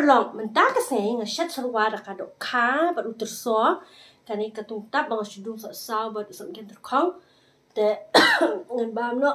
long mentah keseng ngashat sarwa da ka do kha ba utur so kani katung tap bang shudung sa saw ba sam gen khong te ngan bam no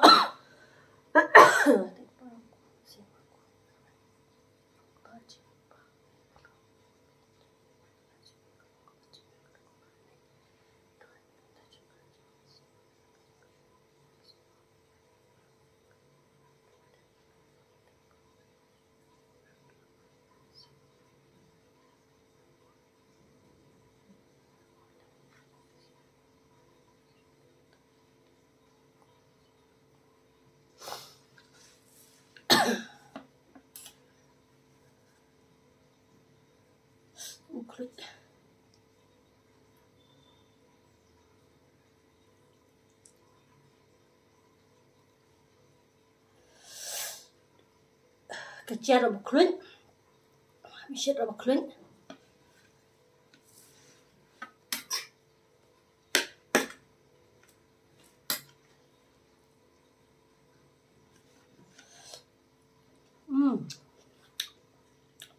kecil apa klun, mesti apa klun.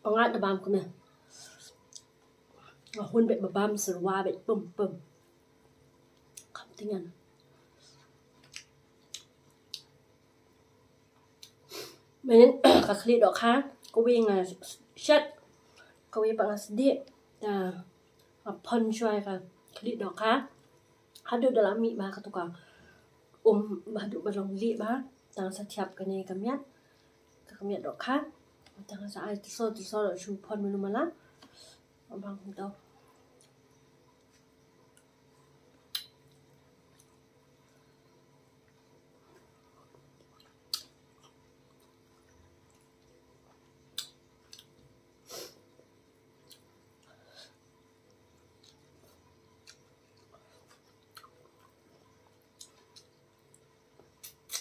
Pengat dabam kena. Hun bet babam serwa bet pum. Kamtingan. Mình các clip đó khác có viên là set có viên bằng sedih là phân xoay cả clip đó khác ada dalam mi bah katuka bah du barong li bah tang sa thiap ka ne kamiat đó khác tang sa ai so lo chu phon menu mala bang đâu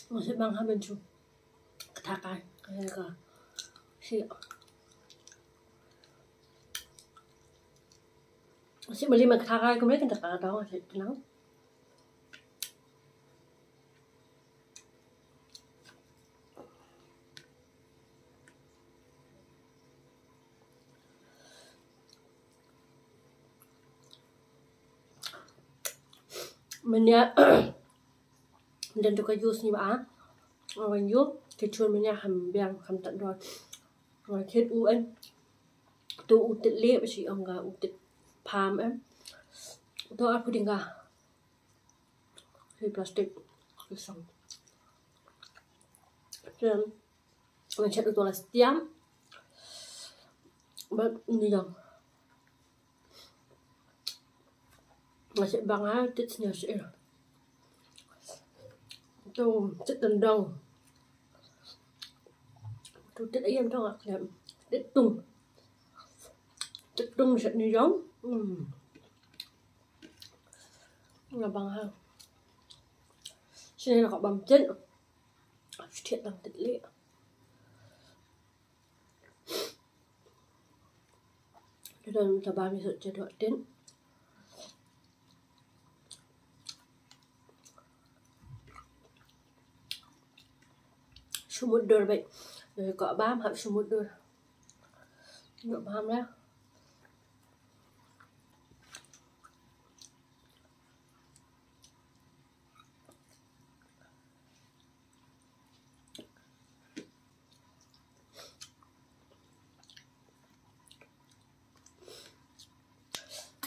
masih bang haben chu katakai ka si masih beli mak katakai kemudian kita kata tahu masih tenang menya dan tu kajus ni ba orang yu kecul menya ham biang ham tak dot orang khet u an tu utit le ba si anga utit pham em to a pudinga hi plastic kisang dan orang chat tu la stiam ba ni yang masih banga tit nya si tu chất đần đông tu chất ấy em cho ngạc đẹp chất tung sẽ như giống là bằng hàng cho nên là họ bằng chất thiện bằng tịch lệ cho nên là 30 giờ cho đợi đến sumut dur baik kok bam hab sumut dur nggak paham lah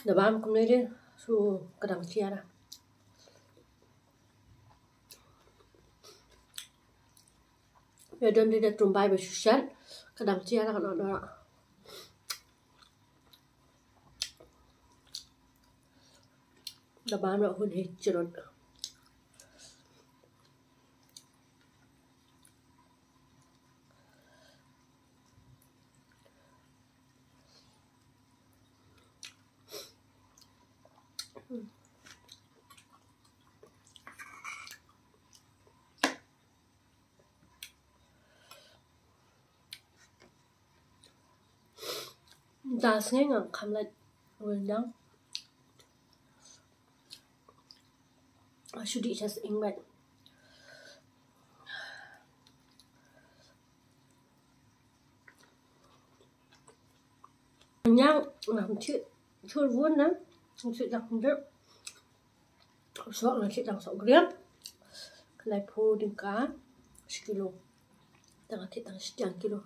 dah bam kemudian su kadang siara ya dan dia trumbai bersusat kadang cia lah kan ada dah bam nak hun hijrot ta nghe ngang khăm lại rồi đó should eat as in red kenyang chua vuông đó không chịu đặc rất sok là chịu đặc sok grip lại phu đừng cá kilo tengah thịt tengah sekian kilo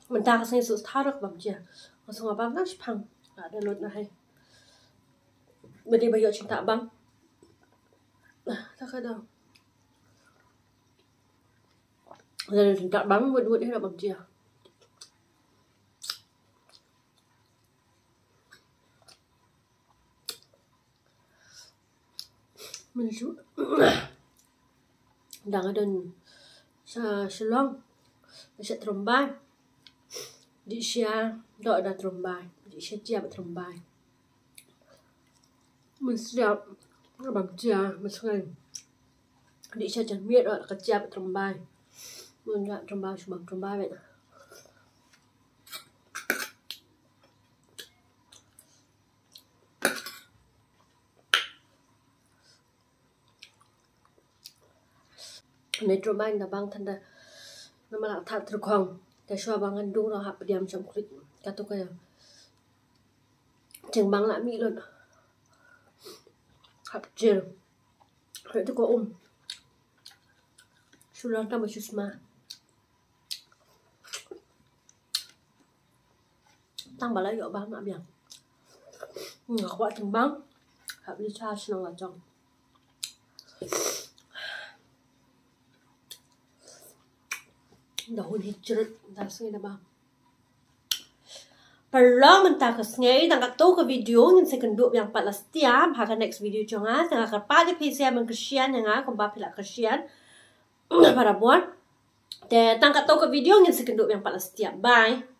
mình ta sẽ sự tháo được bằng chia langsung abang nak pang ada lot na hai beri bayo cinta abang tak ada ada cinta abang buat dia abang dia menuju đang ada Shillong sẽ trombay di Sia đợi là trombay di Sia chia bị trombay mình siap bằng chia mình sẽ di Sia chẳng biết đợi là chia bị trombay mình đã trombay bằng trombay vậy này trombay là bang thân đây nó mà là thật thực không để cho bang ăn đủ nó hấp điểm trong clip cả tôi cái chừng bang lại mỹ luôn hấp chiều rồi tôi có sulang tambah susma tambah lagi bang nak biang nggak kuat chừng bang hấp đi cha senang là trong dahon hijrut dah sengai dah bang. Perlu mentah kesengai dan kat tahu ke video yang saya kenduk yang 4 setiap hari next video jangan tengah kerpa di PC yang kesian yang aku bapilak kesian para buat. Dan tangkat tahu ke video yang saya kenduk yang 4 setiap. Bye.